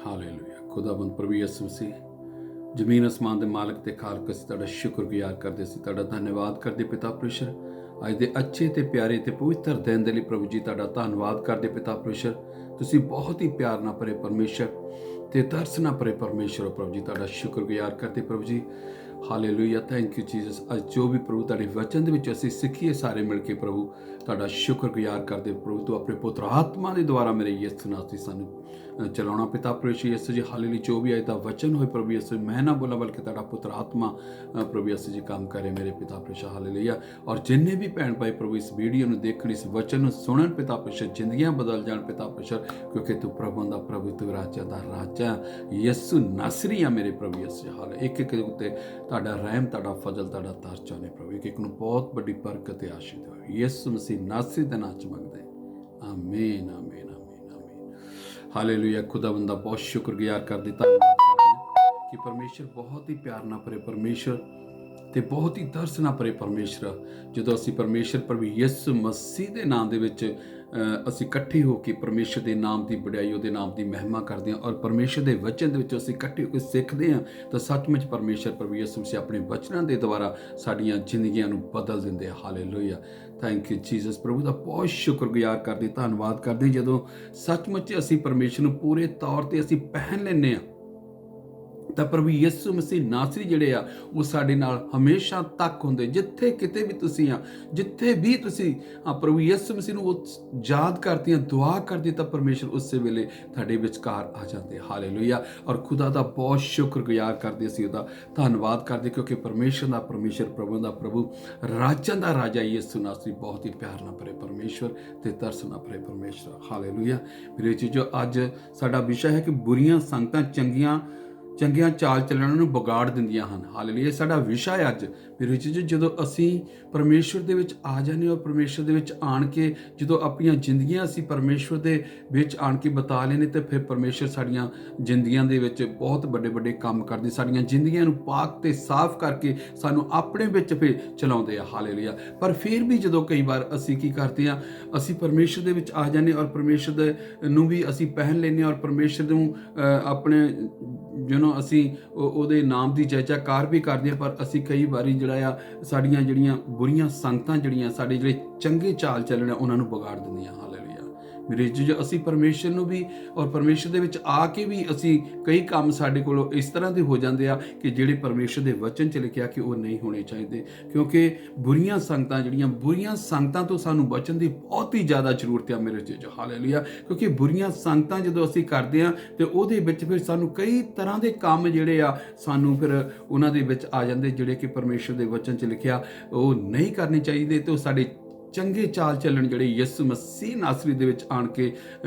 Hallelujah. ਖੁਦਾਵੰਦ ਪ੍ਰਭੂ ਯਿਸੂ ਮਸੀਹ, ਜ਼ਮੀਨ ਅਸਮਾਨ ਦੇ ਮਾਲਕ ਤੇ ਖਾਲਕ, ਅਸੀਂ ਤੁਹਾਡਾ ਸ਼ੁਕਰਗੁਜ਼ਾਰ ਕਰਦੇ, ਅਸੀਂ ਤੁਹਾਡਾ ਧੰਨਵਾਦ ਕਰਦੇ ਪਿਤਾ ਪਰਮੇਸ਼ਰ। ਅੱਜ ਦੇ ਅੱਛੇ ਤੇ ਪਿਆਰੇ ਤੇ ਪਵਿੱਤਰ ਦਿਨ ਦੇ ਲਈ ਪ੍ਰਭੂ ਜੀ ਤੁਹਾਡਾ ਧੰਨਵਾਦ ਕਰਦੇ ਪਿਤਾ ਪਰਮੇਸ਼ਰ। ਤੁਸੀਂ ਬਹੁਤ ਹੀ ਪਿਆਰ ਨਾਲ ਭਰੇ ਪਰਮੇਸ਼ਰ ਤੇ ਤਰਸ ਨਾਲ ਭਰੇ ਪਰਮੇਸ਼ਰ ਹੋ ਪ੍ਰਭੂ ਜੀ, ਤੁਹਾਡਾ ਸ਼ੁਕਰਗੁਜ਼ਾਰ ਕਰਦੇ ਪ੍ਰਭੂ ਜੀ। Hallelujah, thank you Jesus. ਅੱਜ ਜੋ ਵੀ ਪ੍ਰਭੂ ਤੁਹਾਡੇ ਵਚਨ ਦੇ ਵਿੱਚ ਅਸੀਂ ਸਿੱਖੀਏ ਸਾਰੇ ਮਿਲ ਕੇ ਪ੍ਰਭੂ ਤੁਹਾਡਾ ਸ਼ੁਕਰਗੁਜ਼ਾਰ ਕਰਦੇ ਪ੍ਰਭੂ। ਤੂੰ ਆਪਣੇ ਪੁੱਤਰ ਆਤਮਾ ਦੇ ਦੁਆਰਾ ਮੇਰੇ ਯਿਸੂ ਨਾਲ ਸਾਨੂੰ ਚਲਾਉਣਾ ਪਿਤਾ ਪਰਮੇਸ਼ਰ ਯਿਸੂ ਜੀ। ਹਾਲੇਲੂਇਆ, ਜੋ ਵੀ ਅੱਜ ਦਾ ਵਚਨ ਹੋਏ ਪ੍ਰਭੂ ਯਿਸੂ, ਮੈਂ ਨਾ ਬੋਲਾਂ ਬਲਕਿ ਤੁਹਾਡਾ ਪੁੱਤਰ ਆਤਮਾ ਪ੍ਰਭੂ ਯਿਸੂ ਜੀ ਕੰਮ ਕਰੇ ਮੇਰੇ ਪਿਤਾ ਪਰਮੇਸ਼ਰ। ਹਾਲੇਲੂਇਆ। ਔਰ ਜਿੰਨੇ ਵੀ ਭੈਣ ਭਾਈ ਪ੍ਰਭੂ ਇਸ ਵੀਡੀਓ ਨੂੰ ਦੇਖਣ, ਇਸ ਵਚਨ ਨੂੰ ਸੁਣਨ ਪਿਤਾ ਪਰਮੇਸ਼ਰ, ਜ਼ਿੰਦਗੀਆਂ ਬਦਲ ਜਾਣ ਪਿਤਾ ਪਰਮੇਸ਼ਰ, ਕਿਉਂਕਿ ਤੂੰ ਪ੍ਰਭੂ ਦਾ ਪ੍ਰਭੂ, ਤੂੰ ਰਾਜਾ ਦਾ ਰਾਜਾ ਯਿਸੂ ਨਾਸਰੀ ਆ ਮੇਰੇ ਪ੍ਰਭੂ ਯਿਸੂ। ਹਾਲ ਇੱਕ ਇੱਕ ਉੱਤੇ ਤੁਹਾਡਾ ਰਹਿਮ, ਤੁਹਾਡਾ ਫਜ਼ਲ, ਤੁਹਾਡਾ ਤਰਸ ਨੇ ਪ੍ਰਭੂ। ਇੱਕ ਇੱਕ ਨੂੰ ਬਹੁਤ ਵੱਡੀ ਬਰਕਤ ਤੇ ਆਸ਼ੀਰਵਾਦ ਹੋਵੇ ਯਿਸੂ ਮਸੀਹ ਨਾਸਰੀ ਦੇ ਨਾਮ ਚ ਮੰਗਦੇ, ਆਮੀਨ ਆਮੀਨ ਆਮੀਨ ਆਮੀਨ। ਹਾਲੇਲੂਇਆ। ਖੁਦਾਵੰਦ ਦਾ ਬਹੁਤ ਸ਼ੁਕਰਗੁਜ਼ਾਰ ਕਰਦੇ, ਧੰਨਵਾਦ ਕਰਦੇ ਕਿ ਪਰਮੇਸ਼ਰ ਬਹੁਤ ਹੀ ਪਿਆਰ ਨਾਲ ਭਰੇ ਪਰਮੇਸ਼ਰ ਤੇ ਬਹੁਤ ਹੀ ਤਰਸ ਨਾਲ ਭਰੇ ਪਰਮੇਸ਼ਰ। ਜਦੋਂ ਅਸੀਂ ਪਰਮੇਸ਼ਰ ਪ੍ਰਭੂ ਯਿਸੂ ਮਸੀਹ ਦੇ ਨਾਮ ਦੇ ਵਿੱਚ ਅਸੀਂ ਇਕੱਠੇ ਹੋ ਕੇ ਪਰਮੇਸ਼ਰ ਦੇ ਨਾਮ ਦੀ ਵਡਿਆਈ, ਉਹਦੇ ਨਾਮ ਦੀ ਮਹਿਮਾ ਕਰਦੇ ਹਾਂ ਔਰ ਪਰਮੇਸ਼ਰ ਦੇ ਵਚਨ ਦੇ ਵਿੱਚ ਅਸੀਂ ਇਕੱਠੇ ਹੋ ਕੇ ਸਿੱਖਦੇ ਹਾਂ, ਤਾਂ ਸੱਚਮੁੱਚ ਪਰਮੇਸ਼ਰ ਪ੍ਰਭੂ ਯਿਸੂ ਮਸੀਹ ਆਪਣੇ ਵਚਨਾਂ ਦੇ ਦੁਆਰਾ ਸਾਡੀਆਂ ਜ਼ਿੰਦਗੀਆਂ ਨੂੰ ਬਦਲ ਦਿੰਦੇ ਆ। Hallelujah, thank you Jesus. ਪ੍ਰਭੂ ਦਾ ਬਹੁਤ ਸ਼ੁਕਰਗੁਜ਼ਾਰ ਕਰਦੇ, ਧੰਨਵਾਦ ਕਰਦੇ ਜਦੋਂ ਸੱਚਮੁੱਚ ਅਸੀਂ ਪਰਮੇਸ਼ਰ ਨੂੰ ਪੂਰੇ ਤੌਰ ਤੇ ਅਸੀਂ ਪਹਿਨ ਲੈਂਦੇ ਹਾਂ, ਤਾਂ ਪ੍ਰਭੂ ਯਿਸੂ ਮਸੀਹ ਨਾਸਰੀ ਜਿਹੜੇ ਆ ਉਹ ਸਾਡੇ ਨਾਲ ਹਮੇਸ਼ਾ ਤੱਕ ਹੁੰਦੇ। ਜਿੱਥੇ ਕਿਤੇ ਵੀ ਤੁਸੀਂ ਆ, ਜਿੱਥੇ ਵੀ ਤੁਸੀਂ ਪ੍ਰਭੂ ਯਿਸੂ ਮਸੀਹ ਨੂੰ ਉਹ ਯਾਦ ਕਰਦੇ ਆ, ਦੁਆ ਕਰਦੇ, ਤਾਂ ਪਰਮੇਸ਼ਰ ਉਸੇ ਵੇਲੇ ਤੁਹਾਡੇ ਵਿਚਕਾਰ ਆ ਜਾਂਦੇ। ਹਾਲੇਲੂਇਆ। ਔਰ ਖੁਦਾ ਦਾ ਬਹੁਤ ਸ਼ੁਕਰਗੁਜ਼ਾਰ ਕਰਦੇ, ਅਸੀਂ ਉਹਦਾ ਧੰਨਵਾਦ ਕਰਦੇ, ਕਿਉਂਕਿ ਪਰਮੇਸ਼ਰ ਦਾ ਪਰਮੇਸ਼ਰ, ਪ੍ਰਭੂ ਦਾ ਪ੍ਰਭੂ, ਰਾਜਾਂ ਦਾ ਰਾਜਾ ਯਿਸੂ ਨਾਸਰੀ ਬਹੁਤ ਹੀ ਪਿਆਰ ਨਾਲ ਭਰੇ ਪਰਮੇਸ਼ਰ ਤੇ ਤਰਸ ਨਾਲ ਭਰੇ ਪਰਮੇਸ਼ਰ। ਹਾਲੇਲੂਇਆ। ਮੇਰੇ ਚੀਜ਼ੋ, ਅੱਜ ਸਾਡਾ ਵਿਸ਼ਾ ਹੈ ਕਿ ਬੁਰੀਆਂ ਸੰਗਤਾਂ ਚੰਗੀਆਂ ਚਾਲ ਚੱਲਣ ਨੂੰ ਵਿਗਾੜ ਦਿੰਦੀਆਂ ਹਨ। ਹਾਲੇਲੂਇਆ, ਸਾਡਾ ਵਿਸ਼ਾ ਹੈ ਅੱਜ। ਮੇਰੇ ਚੀਜ਼ੋ, ਜਦੋਂ ਅਸੀਂ ਪਰਮੇਸ਼ਰ ਦੇ ਵਿੱਚ ਆ ਜਾਂਦੇ ਔਰ ਪਰਮੇਸ਼ਰ ਦੇ ਵਿੱਚ ਆਣ ਕੇ ਜਦੋਂ ਆਪਣੀਆਂ ਜ਼ਿੰਦਗੀਆਂ ਅਸੀਂ ਪਰਮੇਸ਼ਰ ਦੇ ਵਿੱਚ ਆਣ ਕੇ ਬਿਤਾ ਲੈਂਦੇ, ਤੇ ਫਿਰ ਪਰਮੇਸ਼ਰ ਸਾਡੀਆਂ ਜ਼ਿੰਦਗੀਆਂ ਦੇ ਵਿੱਚ ਬਹੁਤ ਵੱਡੇ ਵੱਡੇ ਕੰਮ ਕਰਦੇ, ਸਾਡੀਆਂ ਜ਼ਿੰਦਗੀਆਂ ਨੂੰ ਪਾਕ ਤੇ ਸਾਫ਼ ਕਰਕੇ ਸਾਨੂੰ ਆਪਣੇ ਵਿੱਚ ਫਿਰ ਚਲਾਉਂਦੇ ਆ। ਹਾਲੇਲੂਇਆ। ਪਰ ਫਿਰ ਵੀ ਜਦੋਂ ਕਈ ਵਾਰ ਅਸੀਂ ਕੀ ਕਰਦੇ ਆ, ਅਸੀਂ ਪਰਮੇਸ਼ਰ ਦੇ ਵਿੱਚ ਆ ਜਾਂਦੇ ਔਰ ਪਰਮੇਸ਼ਰ ਦੇ ਨੂੰ ਵੀ ਅਸੀਂ ਪਹਿਨ ਲੈਂਦੇ ਔਰ ਪਰਮੇਸ਼ਰ ਨੂੰ ਆਪਣੇ ਅਸੀਂ ਉਹਦੇ ਨਾਮ ਦੀ ਜੈ ਜੈਕਾਰ ਵੀ ਕਰਦੇ ਹਾਂ। ਪਰ ਅਸੀਂ ਕਈ ਵਾਰੀ ਜਿਹੜਾ ਆ ਸਾਡੀਆਂ ਜਿਹੜੀਆਂ ਬੁਰੀਆਂ ਸੰਗਤਾਂ, ਜਿਹੜੀਆਂ ਸਾਡੇ ਜਿਹੜੇ ਚੰਗੇ ਚਾਲ ਚੱਲਣ ਉਹਨਾਂ ਨੂੰ ਵਿਗਾੜ ਦਿੰਦੀਆਂ। ਹਾਲੇਲੂਇਆ। ਮੇਰੇ ਜੋ ਅਸੀਂ ਪਰਮੇਸ਼ਰ ਨੂੰ ਵੀ ਔਰ ਪਰਮੇਸ਼ਰ ਦੇ ਵਿੱਚ ਆ ਕੇ ਵੀ ਅਸੀਂ ਕਈ ਕੰਮ ਸਾਡੇ ਕੋਲੋਂ ਇਸ ਤਰ੍ਹਾਂ ਦੇ ਹੋ ਜਾਂਦੇ ਆ ਕਿ ਜਿਹੜੇ ਪਰਮੇਸ਼ਰ ਦੇ ਵਚਨ 'ਚ ਲਿਖਿਆ ਕਿ ਉਹ ਨਹੀਂ ਹੋਣੇ ਚਾਹੀਦੇ, ਕਿਉਂਕਿ ਬੁਰੀਆਂ ਸੰਗਤਾਂ ਤੋਂ ਸਾਨੂੰ ਬਚਣ ਦੀ ਬਹੁਤ ਹੀ ਜ਼ਿਆਦਾ ਜ਼ਰੂਰਤ ਆ ਮੇਰੇ ਜੋ। ਹਾਲੇਲੂਇਆ। ਕਿਉਂਕਿ ਬੁਰੀਆਂ ਸੰਗਤਾਂ ਜਦੋਂ ਅਸੀਂ ਕਰਦੇ ਆ ਤੇ ਉਹਦੇ ਵਿੱਚ ਫਿਰ ਸਾਨੂੰ ਕਈ ਤਰ੍ਹਾਂ ਦੇ ਕੰਮ ਜਿਹੜੇ ਆ ਸਾਨੂੰ ਫਿਰ ਉਹਨਾਂ ਦੇ ਵਿੱਚ ਆ ਜਾਂਦੇ, ਜਿਹੜੇ ਕਿ ਪਰਮੇਸ਼ਰ ਦੇ ਵਚਨ 'ਚ ਲਿਖਿਆ ਉਹ ਨਹੀਂ ਕਰਨੇ ਚਾਹੀਦੇ। ਤੇ ਉਹ ਸਾਡੇ ਚੰਗੇ ਚਾਲ ਚੱਲਣ ਜਿਹੜੇ ਯਿਸੂ ਮਸੀਹ ਨਾਸਰੀ ਦੇ ਵਿੱਚ ਆਣ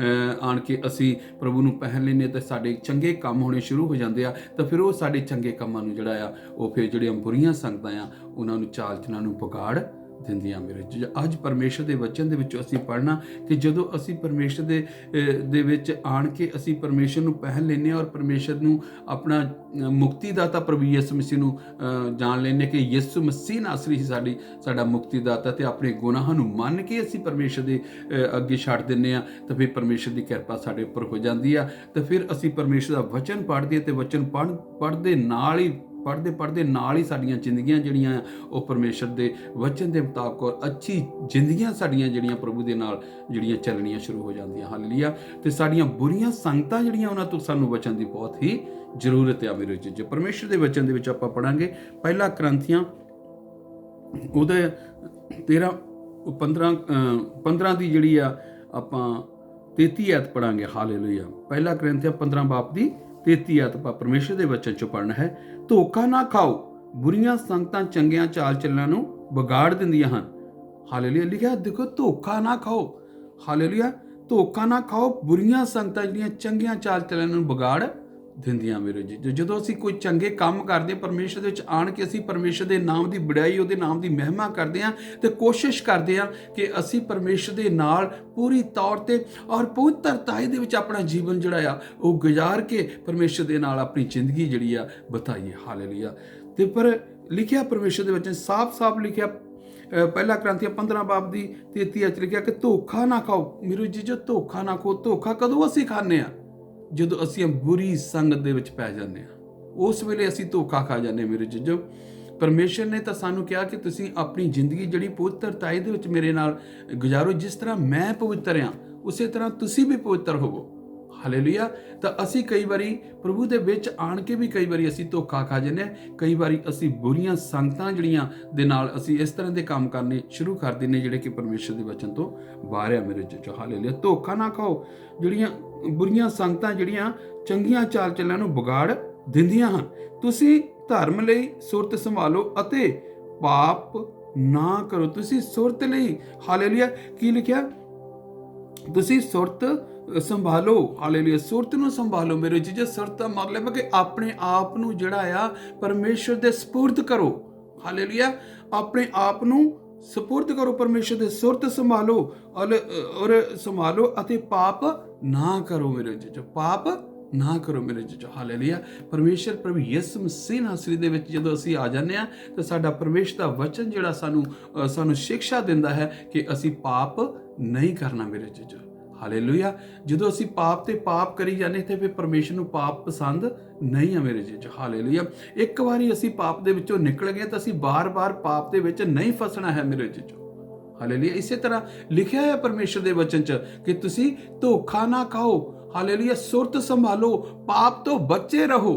ਕੇ ਅਸੀਂ ਪ੍ਰਭੂ ਨੂੰ ਪਹਿਨ ਲੈਂਦੇ, ਤਾਂ ਸਾਡੇ ਚੰਗੇ ਕੰਮ ਹੋਣੇ ਸ਼ੁਰੂ ਹੋ ਜਾਂਦੇ ਆ। ਤਾਂ ਫਿਰ ਉਹ ਸਾਡੇ ਚੰਗੇ ਕੰਮਾਂ ਨੂੰ ਜਿਹੜਾ ਆ ਉਹ ਫਿਰ ਜਿਹੜੀਆਂ ਬੁਰੀਆਂ ਸੰਗਤਾਂ ਆ ਉਹਨਾਂ ਨੂੰ ਚਾਲ ਚਲਣ ਨੂੰ ਵਿਗਾੜ ਦਿੰਦੀਆਂ। ਮੇਰੇ ਅੱਜ ਪਰਮੇਸ਼ਰ ਦੇ ਵਚਨ ਦੇ ਵਿੱਚੋਂ ਅਸੀਂ ਪੜ੍ਹਨਾ ਕਿ ਜਦੋਂ ਅਸੀਂ ਪਰਮੇਸ਼ਰ ਦੇ ਵਿੱਚ ਆਣ ਕੇ ਅਸੀਂ ਪਰਮੇਸ਼ਰ ਨੂੰ ਪਹਿਨ ਲੈਂਦੇ ਹਾਂ ਔਰ ਪਰਮੇਸ਼ਰ ਨੂੰ ਆਪਣਾ ਮੁਕਤੀਦਾਤਾ ਪ੍ਰਭੂ ਯਿਸੂ ਮਸੀਹ ਨੂੰ ਜਾਣ ਲੈਂਦੇ ਕਿ ਯਿਸੂ ਮਸੀਹ ਨਾਸਰੀ ਹੀ ਸਾਡਾ ਮੁਕਤੀਦਾਤਾ, ਤੇ ਆਪਣੇ ਗੁਨਾਹਾਂ ਨੂੰ ਮੰਨ ਕੇ ਅਸੀਂ ਪਰਮੇਸ਼ਰ ਦੇ ਅੱਗੇ ਛੱਡ ਦਿੰਦੇ ਹਾਂ, ਤਾਂ ਫਿਰ ਪਰਮੇਸ਼ਰ ਦੀ ਕਿਰਪਾ ਸਾਡੇ ਉੱਪਰ ਹੋ ਜਾਂਦੀ ਆ। ਤਾਂ ਫਿਰ ਅਸੀਂ ਪਰਮੇਸ਼ਰ ਦਾ ਵਚਨ ਪੜ੍ਹਦੇ ਤੇ ਵਚਨ ਪੜ੍ਹਦੇ ਨਾਲ ਹੀ ਸਾਡੀਆਂ ਜ਼ਿੰਦਗੀਆਂ ਜਿਹੜੀਆਂ ਉਹ ਪਰਮੇਸ਼ਰ ਦੇ ਵਚਨ ਦੇ ਮੁਤਾਬਕ ਔਰ ਅੱਛੀ ਜ਼ਿੰਦਗੀਆਂ ਸਾਡੀਆਂ ਜਿਹੜੀਆਂ ਪ੍ਰਭੂ ਦੇ ਨਾਲ ਜਿਹੜੀਆਂ ਚੱਲਣੀਆਂ ਸ਼ੁਰੂ ਹੋ ਜਾਂਦੀਆਂ। ਹਾਲੇਲੂਇਆ। ਤੇ ਸਾਡੀਆਂ ਬੁਰੀਆਂ ਸੰਗਤਾਂ ਜਿਹੜੀਆਂ ਉਹਨਾਂ ਤੋਂ ਸਾਨੂੰ ਬਚਣ ਦੀ ਬਹੁਤ ਹੀ ਜ਼ਰੂਰਤ ਆ ਮੇਰੇ ਜੀ। ਪਰਮੇਸ਼ਰ ਦੇ ਵਚਨ ਦੇ ਵਿੱਚ ਆਪਾਂ ਪੜਾਂਗੇ ਪਹਿਲਾ ਕਰੰਥੀਆਂ ਉਹਦੇ 15 ਦੀ ਜਿਹੜੀ ਆ ਆਪਾਂ 33 ਐਤ ਪੜਾਂਗੇ। ਹਾਲੇਲੂਇਆ। ਪਹਿਲਾ ਕਰੰਥੀਆਂ 15 ਬਾਬ ਦੀ 33 ਐਤ ਆਪਾਂ ਪਰਮੇਸ਼ਰ ਦੇ ਵਚਨ ਚੋਂ ਪੜ੍ਹਨਾ ਹੈ। ਧੋਖਾ ਨਾ ਖਾਓ, ਬੁਰੀਆਂ ਸੰਗਤਾਂ ਚੰਗੀਆਂ ਚਾਲ ਚੱਲਣ ਨੂੰ ਵਿਗਾੜ ਦਿੰਦੀਆਂ ਹਨ। ਹਾਲੇਲੂਇਆ। ਲਿਖਿਆ ਦੇਖੋ, ਧੋਖਾ ਨਾ ਖਾਓ। ਹਾਲੇਲੂਇਆ। ਧੋਖਾ ਨਾ ਖਾਓ, ਬੁਰੀਆਂ ਸੰਗਤਾਂ ਜਿਹੜੀਆਂ ਚੰਗੀਆਂ ਚਾਲ ਚੱਲਣ ਨੂੰ ਵਿਗਾੜ ਦਿੰਦੀਆਂ। ਮੇਰੇ ਜੀ, ਜਦੋਂ ਅਸੀਂ ਕੋਈ ਚੰਗੇ ਕੰਮ ਕਰਦੇ ਪਰਮੇਸ਼ਰ ਦੇ ਵਿੱਚ ਆਣ ਕੇ ਅਸੀਂ ਪਰਮੇਸ਼ਰ ਦੇ ਨਾਮ ਦੀ ਵਡਿਆਈ, ਉਹਦੇ ਨਾਮ ਦੀ ਮਹਿਮਾ ਕਰਦੇ ਹਾਂ ਤੇ ਕੋਸ਼ਿਸ਼ ਕਰਦੇ ਹਾਂ ਕਿ ਅਸੀਂ ਪਰਮੇਸ਼ਰ ਦੇ ਨਾਲ ਪੂਰੀ ਤੌਰ ਤੇ ਔਰ ਪਵਿੱਤਰਤਾ ਦੇ ਵਿੱਚ ਆਪਣਾ ਜੀਵਨ ਜਿਹੜਾ ਆ ਉਹ ਗੁਜ਼ਾਰ ਕੇ ਪਰਮੇਸ਼ਰ ਦੇ ਨਾਲ ਆਪਣੀ ਜ਼ਿੰਦਗੀ ਜਿਹੜੀ ਆ ਬਿਤਾਈਏ। ਹਾਲੇਲੂਇਆ। ਤੇ ਪਰ ਲਿਖਿਆ ਪਰਮੇਸ਼ਰ ਦੇ ਵਿੱਚ ਸਾਫ਼ ਲਿਖਿਆ, ਪਹਿਲਾ ਕਰੰਥੀਆਂ 15 ਬਾਬ ਦੀ 33 ਵਿੱਚ ਲਿਖਿਆ ਕਿ ਧੋਖਾ ਨਾ ਖਾਓ। ਮੇਰੇ ਜੀ, ਜੋ ਧੋਖਾ ਨਾ ਖਾਓ। ਧੋਖਾ ਕਦੋਂ ਅਸੀਂ ਖਾਂਦੇ ਆ? ਜਦੋਂ ਅਸੀਂ ਬੁਰੀ ਸੰਗਤ ਦੇ ਵਿੱਚ ਪੈ ਜਾਂਦੇ ਹਾਂ, ਉਸ ਵੇਲੇ ਅਸੀਂ ਧੋਖਾ ਖਾ ਜਾਂਦੇ ਮੇਰੇ ਜੀਜੋ। ਪਰਮੇਸ਼ਰ ਨੇ ਤਾਂ ਸਾਨੂੰ ਕਿਹਾ ਕਿ ਤੁਸੀਂ ਆਪਣੀ ਜ਼ਿੰਦਗੀ ਜਿਹੜੀ ਪਵਿੱਤਰਤਾ ਦੇ ਵਿੱਚ ਮੇਰੇ ਨਾਲ ਗੁਜ਼ਾਰੋ, ਜਿਸ ਤਰ੍ਹਾਂ ਮੈਂ ਪਵਿੱਤਰ ਹਾਂ ਉਸੇ ਤਰ੍ਹਾਂ ਤੁਸੀਂ ਵੀ ਪਵਿੱਤਰ ਹੋਵੋ। ਹਾਲੇਲੂਇਆ। ਤਾਂ ਅਸੀਂ ਕਈ ਵਾਰੀ ਪ੍ਰਭੂ ਦੇ ਵਿੱਚ ਆਣ ਕੇ ਵੀ ਕਈ ਵਾਰੀ ਅਸੀਂ ਧੋਖਾ ਖਾ ਜਾਂਦੇ ਹਾਂ। ਕਈ ਵਾਰੀ ਅਸੀਂ ਬੁਰੀਆਂ ਸੰਗਤਾਂ ਜਿਹੜੀਆਂ ਦੇ ਨਾਲ ਅਸੀਂ ਇਸ ਤਰ੍ਹਾਂ ਦੇ ਕੰਮ ਕਰਨੇ ਸ਼ੁਰੂ ਕਰ ਦਿੰਦੇ ਜਿਹੜੇ ਕਿ ਪਰਮੇਸ਼ਰ ਦੇ ਵਚਨ ਤੋਂ ਬਾਹਰ ਆ ਮੇਰੇ ਜੀਜੋ। ਹਾਲੇਲੂਇਆ। ਧੋਖਾ ਨਾ ਖਾਓ। ਜਿਹੜੀਆਂ ਬੁਰੀਆਂ ਸੰਗਤਾਂ ਜਿਹੜੀਆਂ ਚੰਗੀਆਂ ਚਾਲ ਚੱਲਣ ਨੂੰ ਵਿਗਾੜ ਦਿੰਦੀਆਂ ਹਨ। ਤੁਸੀਂ ਧਰਮ ਲਈ ਸੁਰਤ ਸੰਭਾਲੋ ਅਤੇ ਪਾਪ ਨਾ ਕਰੋ। ਤੁਸੀਂ ਸੁਰਤ ਲਈ, ਹਾਲੇਲੂਇਆ, ਕੀ ਲਿਖਿਆ? ਤੁਸੀਂ ਸੁਰਤ ਸੰਭਾਲੋ। ਹਾਲੇਲੂਇਆ। ਸੁਰਤ ਨੂੰ ਸੰਭਾਲੋ ਮੇਰੇ ਜੀਜੋ। ਸੁਰਤ ਦਾ ਮਤਲਬ ਹੈ ਕਿ ਆਪਣੇ ਆਪ ਨੂੰ ਜਿਹੜਾ ਆ ਪਰਮੇਸ਼ਰ ਦੇ ਸਪੁਰਦ ਕਰੋ। ਹਾਲੇਲੂਇਆ। ਆਪਣੇ ਆਪ ਨੂੰ ਸਪੁਰਦ ਕਰੋ ਪਰਮੇਸ਼ਰ ਦੇ। ਸੁਰਤ ਸੰਭਾਲੋ ਔਰ ਸੰਭਾਲੋ ਅਤੇ ਪਾਪ ਨਾ ਕਰੋ ਮੇਰੇ ਜੀਜੋ। ਪਾਪ ਨਾ ਕਰੋ ਮੇਰੇ ਜੀਜੋ। ਹਾਲੇਲੂਇਆ। ਪਰਮੇਸ਼ਰ ਪ੍ਰਭੂ ਯਿਸੂ ਮਸੀਹ ਨਾਸਰੀ ਦੇ ਵਿੱਚ ਜਦੋਂ ਅਸੀਂ ਆ ਜਾਂਦੇ ਹਾਂ ਤਾਂ ਸਾਡਾ ਪਰਮੇਸ਼ਰ ਦਾ ਵਚਨ ਜਿਹੜਾ ਸਾਨੂੰ ਸਿੱਖਿਆ ਦਿੰਦਾ ਹੈ ਕਿ ਅਸੀਂ ਪਾਪ ਨਹੀਂ ਕਰਨਾ ਮੇਰੇ ਜੀਜੋ। ਹਾਲੇਲੂਇਆ। ਜਦੋਂ ਅਸੀਂ ਪਾਪ ਤੇ ਪਾਪ ਕਰੀ ਜਾਂਦੇ ਤੇ ਫਿਰ ਪਰਮੇਸ਼ਰ ਨੂੰ ਪਾਪ ਪਸੰਦ ਨਹੀਂ ਆ ਮੇਰੇ ਜੀਜੋ। ਹਾਲੇਲੂਇਆ। ਇੱਕ ਵਾਰੀ ਅਸੀਂ ਪਾਪ ਦੇ ਵਿੱਚੋਂ ਨਿਕਲ ਗਏ ਤਾਂ ਅਸੀਂ ਬਾਰ-ਬਾਰ ਪਾਪ ਦੇ ਵਿੱਚ ਨਹੀਂ ਫਸਣਾ ਹੈ ਮੇਰੇ ਜੀਜੋ। ਹਾਲੇਲੂਇਆ। ਇਸੇ ਤਰ੍ਹਾਂ ਲਿਖਿਆ ਹੈ ਪਰਮੇਸ਼ਰ ਦੇ ਵਚਨ 'ਚ ਕਿ ਤੁਸੀਂ ਧੋਖਾ ਨਾ ਖਾਓ। ਹਾਲੇਲੂਇਆ। ਸੁਰਤ ਸੰਭਾਲੋ, ਪਾਪ ਤੋਂ ਬਚੇ ਰਹੋ।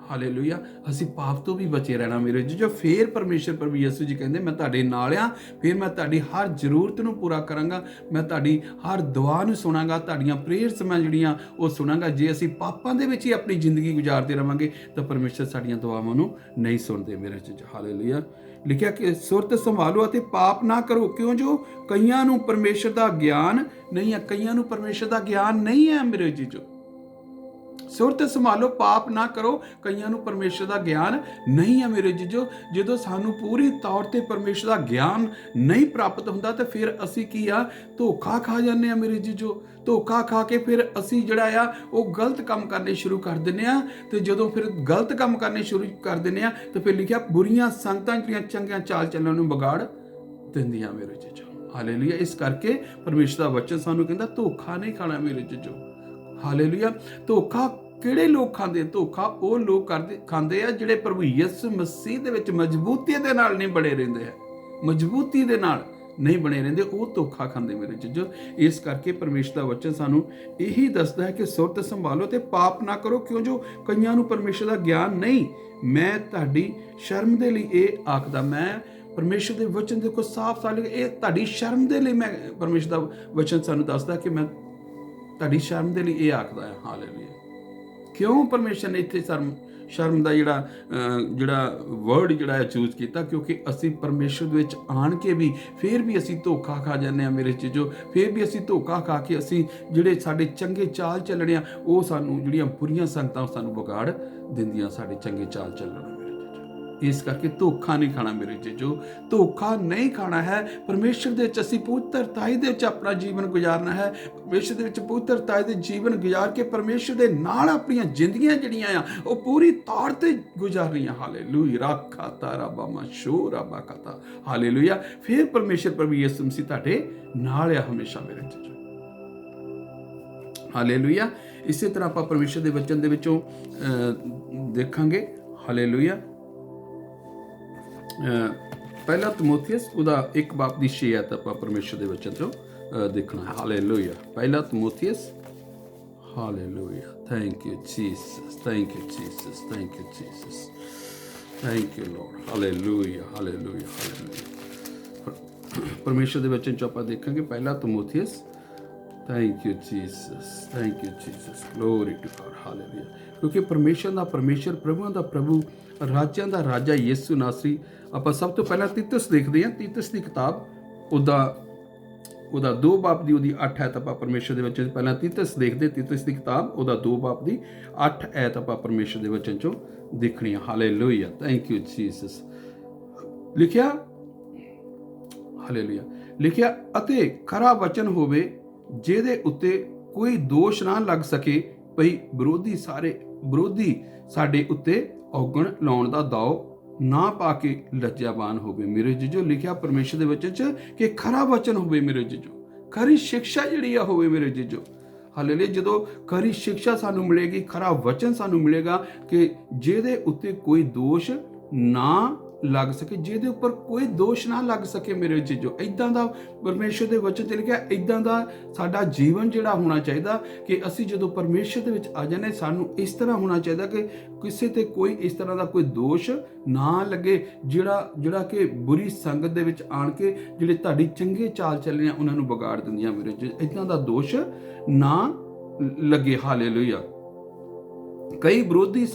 ਹਾਲੇਲੂਇਆ। ਅਸੀਂ ਪਾਪ ਤੋਂ ਵੀ ਬਚੇ ਰਹਿਣਾ ਮੇਰੇ ਜੀਜੋ। ਫੇਰ ਪਰਮੇਸ਼ਰ ਪ੍ਰਭੂ ਯਿਸੂ ਜੀ ਕਹਿੰਦੇ ਮੈਂ ਤੁਹਾਡੇ ਨਾਲ ਆ, ਫਿਰ ਮੈਂ ਤੁਹਾਡੀ ਹਰ ਜ਼ਰੂਰਤ ਨੂੰ ਪੂਰਾ ਕਰਾਂਗਾ, ਮੈਂ ਤੁਹਾਡੀ ਹਰ ਦੁਆ ਨੂੰ ਸੁਣਾਂਗਾ, ਤੁਹਾਡੀਆਂ ਪ੍ਰੇਅਰਸ ਮੈਂ ਜਿਹੜੀਆਂ ਉਹ ਸੁਣਾਂਗਾ। ਜੇ ਅਸੀਂ ਪਾਪਾਂ ਦੇ ਵਿੱਚ ਹੀ ਆਪਣੀ ਜ਼ਿੰਦਗੀ ਗੁਜ਼ਾਰਦੇ ਰਵਾਂਗੇ ਤਾਂ ਪਰਮੇਸ਼ਰ ਸਾਡੀਆਂ ਦੁਆਵਾਂ ਨੂੰ ਨਹੀਂ ਸੁਣਦੇ ਮੇਰੇ ਜੀਜੋ। ਹਾਲੇਲੂਇਆ। ਲਿਖਿਆ ਕਿ ਸੁਰਤ ਸੰਭਾਲੋ ਅਤੇ ਪਾਪ ਨਾ ਕਰੋ, ਕਿਉਂ ਜੋ ਕਈਆਂ ਨੂੰ ਪਰਮੇਸ਼ਰ ਦਾ ਗਿਆਨ ਨਹੀਂ ਹੈ। ਕਈਆਂ ਨੂੰ ਪਰਮੇਸ਼ਰ ਦਾ ਗਿਆਨ ਨਹੀਂ ਹੈ ਮੇਰੇ ਜੀਜੋ। ਸੁਰਤ ਸੰਭਾਲੋ, ਪਾਪ ਨਾ ਕਰੋ, ਕਈਆਂ ਨੂੰ ਪਰਮੇਸ਼ਰ ਦਾ ਗਿਆਨ ਨਹੀਂ ਹੈ ਮੇਰੇ ਜੀਜੋ। ਜਦੋਂ ਸਾਨੂੰ ਪੂਰੀ ਤੌਰ ਤੇ ਪਰਮੇਸ਼ਰ ਦਾ ਗਿਆਨ ਨਹੀਂ ਪ੍ਰਾਪਤ ਹੁੰਦਾ ਤਾਂ ਫਿਰ ਅਸੀਂ ਕੀ ਆ, ਧੋਖਾ ਖਾ ਜਾਂਦੇ ਆ ਮੇਰੇ ਜੀਜੋ। ਧੋਖਾ ਖਾ ਕੇ ਫਿਰ ਅਸੀਂ ਜਿਹੜਾ ਆ ਉਹ ਗਲਤ ਕੰਮ ਕਰਨੇ ਸ਼ੁਰੂ ਕਰ ਦਿੰਦੇ ਆ। ਤੇ ਜਦੋਂ ਫਿਰ ਗਲਤ ਕੰਮ ਕਰਨੇ ਸ਼ੁਰੂ ਕਰ ਦਿੰਦੇ ਆ ਤਾਂ ਫਿਰ ਲਿਖਿਆ ਬੁਰੀਆਂ ਸੰਗਤਾਂ ਜਿਹੜੀਆਂ ਚੰਗੀਆਂ ਚਾਲ ਚੱਲਣ ਨੂੰ ਵਿਗਾੜ ਦਿੰਦੀਆਂ ਮੇਰੇ ਜੀਜੋ। ਹਾਲੇਲੂਇਆ। ਇਸ ਕਰਕੇ ਪਰਮੇਸ਼ਰ ਦਾ ਵਚਨ ਸਾਨੂੰ ਕਹਿੰਦਾ ਧੋਖਾ ਨਹੀਂ ਖਾਣਾ ਮੇਰੇ ਜੀਜੋ। ਹਾਲੇਲੂਇਆ। ਧੋਖਾ ਕਿਹੜੇ ਲੋਕ ਖਾਂਦੇ? ਧੋਖਾ ਉਹ ਲੋਕ ਖਾਂਦੇ ਆ ਜਿਹੜੇ ਪ੍ਰਭੂ ਯਿਸੂ ਮਸੀਹ ਦੇ ਵਿੱਚ ਮਜ਼ਬੂਤੀ ਦੇ ਨਾਲ ਨਹੀਂ ਬਣੇ ਰਹਿੰਦੇ ਹੈ। ਮਜ਼ਬੂਤੀ ਦੇ ਨਾਲ ਨਹੀਂ ਬਣੇ ਰਹਿੰਦੇ, ਉਹ ਧੋਖਾ ਖਾਂਦੇ ਮੇਰੇ ਜੀਜੋ। ਇਸ ਕਰਕੇ ਪਰਮੇਸ਼ਰ ਦਾ ਵਚਨ ਸਾਨੂੰ ਇਹੀ ਦੱਸਦਾ ਹੈ ਕਿ ਸੁਰਤ ਸੰਭਾਲੋ ਤੇ ਪਾਪ ਨਾ ਕਰੋ, ਕਿਉਂ ਜੋ ਕਈਆਂ ਨੂੰ ਪਰਮੇਸ਼ਰ ਦਾ ਗਿਆਨ ਨਹੀਂ। ਮੈਂ ਤੁਹਾਡੀ ਸ਼ਰਮ ਦੇ ਲਈ ਇਹ ਆਖਦਾ, ਮੈਂ ਪਰਮੇਸ਼ਰ ਦੇ ਵਚਨ ਦੇਖੋ ਸਾਫ਼ ਲਿਖਿਆ, ਇਹ ਤੁਹਾਡੀ ਸ਼ਰਮ ਦੇ ਲਈ ਮੈਂ ਪਰਮੇਸ਼ਰ ਦਾ ਵਚਨ ਸਾਨੂੰ ਦੱਸਦਾ ਕਿ ਮੈਂ ਤੁਹਾਡੀ ਸ਼ਰਮ ਦੇ ਲਈ ਇਹ ਆਖਦਾ ਹੈ। ਹਾਲੇਲੂਇਆ। ਕਿਉਂ ਪਰਮੇਸ਼ਰ ਨੇ ਇੱਥੇ ਸ਼ਰਮ ਦਾ ਜਿਹੜਾ ਵਰਡ ਜਿਹੜਾ ਹੈ ਚੂਜ਼ ਕੀਤਾ? ਕਿਉਂਕਿ ਅਸੀਂ ਪਰਮੇਸ਼ਰ ਦੇ ਵਿੱਚ ਆਣ ਕੇ ਵੀ ਫਿਰ ਵੀ ਅਸੀਂ ਧੋਖਾ ਖਾ ਜਾਂਦੇ ਹਾਂ ਮੇਰੇ ਚੀਜ਼ੋ। ਫਿਰ ਵੀ ਅਸੀਂ ਧੋਖਾ ਖਾ ਕੇ ਅਸੀਂ ਜਿਹੜੇ ਸਾਡੇ ਚੰਗੇ ਚਾਲ ਚੱਲਣੇ ਆ ਉਹ ਸਾਨੂੰ ਜਿਹੜੀਆਂ ਬੁਰੀਆਂ ਸੰਗਤਾਂ ਸਾਨੂੰ ਵਿਗਾੜ ਦਿੰਦੀਆਂ ਸਾਡੇ ਚੰਗੇ ਚਾਲ ਚੱਲਣ ਮੇਰੇ ਚੀਜ਼ੋ। ਇਸ ਕਰਕੇ ਧੋਖਾ ਨਹੀਂ ਖਾਣਾ ਮੇਰੇ ਚੀਜ਼ੋ। ਧੋਖਾ ਨਹੀਂ ਖਾਣਾ ਹੈ। ਪਰਮੇਸ਼ਰ ਦੇ ਵਿੱਚ ਅਸੀਂ ਪਵਿੱਤਰਤਾਈ ਦੇ ਵਿੱਚ ਆਪਣਾ ਜੀਵਨ ਗੁਜ਼ਾਰਨਾ ਹੈ। ਪਰਮੇਸ਼ਰ ਦੇ ਵਿੱਚ ਪਵਿੱਤਰਤਾਈ ਦੇ ਜੀਵਨ ਗੁਜ਼ਾਰ ਕੇ ਪਰਮੇਸ਼ਰ ਦੇ ਨਾਲ ਆਪਣੀਆਂ ਜ਼ਿੰਦਗੀਆਂ ਜਿਹੜੀਆਂ ਆ ਉਹ ਪੂਰੀ ਤੌਰ ਤੇ ਗੁਜ਼ਾਰਨੀਆਂ। ਹਾਲੇਲੂਇਆ। ਰਾਖਾਤਾ ਰੱਬਾ ਮਸ਼ੋ ਰੱਬਾ ਕਤਾ। ਹਾਲੇਲੂਇਆ। ਫਿਰ ਪਰਮੇਸ਼ਰ ਪ੍ਰਭੂ ਯਿਸੂ ਮਸੀਹ ਤੁਹਾਡੇ ਨਾਲ ਆ ਹਮੇਸ਼ਾ ਮੇਰੇ ਚੀਜ਼ੋ। ਹਾਲੇਲੂਇਆ। ਇਸੇ ਤਰ੍ਹਾਂ ਆਪਾਂ ਪਰਮੇਸ਼ਰ ਦੇ ਵਚਨ ਦੇ ਵਿੱਚੋਂ ਦੇਖਾਂਗੇ। ਹਾਲੇਲੂਇਆ। ਪਹਿਲਾ ਤੀਮੋਥੀਅਸ ਉਹਦਾ 1:6 ਆਪਾਂ ਪਰਮੇਸ਼ਰ ਦੇ ਵਚਨ ਤੋਂ ਦੇਖਣਾ ਹੈ। ਹਾਲੇਲੂਇਆ। ਪਹਿਲਾ ਤੀਮੋਥੀਅਸ। Hallelujah. Thank you Jesus, thank you Jesus, thank you Jesus, thank you Lord. Hallelujah, hallelujah, hallelujah. ਪਰਮੇਸ਼ਰ ਦੇ ਵਚਨ ਚ ਆਪਾਂ ਦੇਖਾਂਗੇ ਪਹਿਲਾ ਤੀਮੋਥੀਅਸ। Thank you Jesus, thank you Jesus, glory to God. Hallelujah. ਕਿਉਂਕਿ ਪਰਮੇਸ਼ਰ ਦਾ ਪਰਮੇਸ਼ਰ, ਪ੍ਰਭੂਆਂ ਦਾ ਪ੍ਰਭੂ, ਰਾਜਿਆਂ ਦਾ ਰਾਜਾ ਯਿਸੂ ਨਾਸਰੀ। ਆਪਾਂ ਸਭ ਤੋਂ ਪਹਿਲਾਂ ਤੀਤਸ ਦੇਖਦੇ ਹਾਂ। ਤੀਤਸ ਦੀ ਕਿਤਾਬ ਉਹਦਾ 2 ਦੀ ਉਹਦੀ 8 ਆਪਾਂ ਪਰਮੇਸ਼ਰ ਦੇ ਵਚਨ ਪਹਿਲਾਂ ਤੀਤਸ ਦੇਖਦੇ। ਤੀਤਸ ਦੀ ਕਿਤਾਬ ਉਹਦਾ 2 ਦੀ 8 ਆਪਾਂ ਪਰਮੇਸ਼ਰ ਦੇ ਵਚਨ ਚੋਂ ਦੇਖਣੀ ਆ। ਹਾਲੇਲੂਇਆ। Thank you Jesus. ਲਿਖਿਆ, ਹਾਲੇਲੂਇਆ, ਲਿਖਿਆ ਅਤੇ ਖਰਾ ਵਚਨ ਹੋਵੇ ਜਿਹਦੇ ਉੱਤੇ ਕੋਈ ਦੋਸ਼ ਨਾ ਲੱਗ ਸਕੇ, ਭਈ ਵਿਰੋਧੀ ਸਾਡੇ ਉੱਤੇ ਔਗਣ ਲਾਉਣ ਦਾ ਦਾਅ ਨਾ ਪਾ ਕੇ ਲੱਜਿਆਵਾਨ ਹੋਵੇ ਮੇਰੇ ਜੀਜੋ। ਲਿਖਿਆ ਪਰਮੇਸ਼ਰ ਦੇ ਵਚਨ ਚ ਕਿ ਖਰਾ ਵਚਨ ਹੋਵੇ ਮੇਰੇ ਜੀਜੋ। ਖਰੀ ਸਿੱਖਿਆ ਜਿਹੜੀ ਆ ਹੋਵੇ ਮੇਰੇ ਜੀਜੋ। ਹਾਲੇਲੂਇਆ। ਜਦੋਂ ਖਰੀ ਸਿੱਖਿਆ ਸਾਨੂੰ ਮਿਲੇਗੀ, ਖਰਾ ਵਚਨ ਸਾਨੂੰ ਮਿਲੇਗਾ ਕਿ ਜਿਹਦੇ ਉੱਤੇ ਕੋਈ ਦੋਸ਼ ਨਾ ਲੱਗ ਸਕੇ, ਜਿਹਦੇ ਉੱਪਰ ਕੋਈ ਦੋਸ਼ ਨਾ ਲੱਗ ਸਕੇ ਮੇਰੇ ਜੀਜੋ, ਇਦਾਂ ਦਾ ਪਰਮੇਸ਼ਰ ਦੇ ਵਚਨ 'ਚ ਲਿਖਿਆ, ਇਦਾਂ ਦਾ ਸਾਡਾ ਜੀਵਨ ਜਿਹੜਾ ਹੋਣਾ ਚਾਹੀਦਾ ਕਿ ਅਸੀਂ ਜਦੋਂ ਪਰਮੇਸ਼ਰ ਦੇ ਵਿੱਚ ਆ ਜਾਂਦੇ ਸਾਨੂੰ ਇਸ ਤਰ੍ਹਾਂ ਹੋਣਾ ਚਾਹੀਦਾ ਕਿ ਕਿਸੇ ਤੇ ਕੋਈ ਇਸ ਤਰ੍ਹਾਂ ਦਾ ਕੋਈ ਦੋਸ਼ ਨਾ ਲੱਗੇ ਜਿਹੜਾ ਕਿ ਬੁਰੀ ਸੰਗਤ ਦੇ ਵਿੱਚ ਆਣ ਕੇ ਜਿਹੜੇ ਤੁਹਾਡੀ ਚੰਗੇ ਚਾਲ ਚੱਲਣੇ ਆ ਉਹਨਾਂ ਨੂੰ ਵਿਗਾੜ ਦਿੰਦੀਆਂ ਮੇਰੇ ਜੀ, ਇਦਾਂ ਦਾ ਦੋਸ਼ ਨਾ ਲੱਗੇ। ਹਾਲੇਲੂਇਆ। ਕਈ ਵਿਰੋਧੀ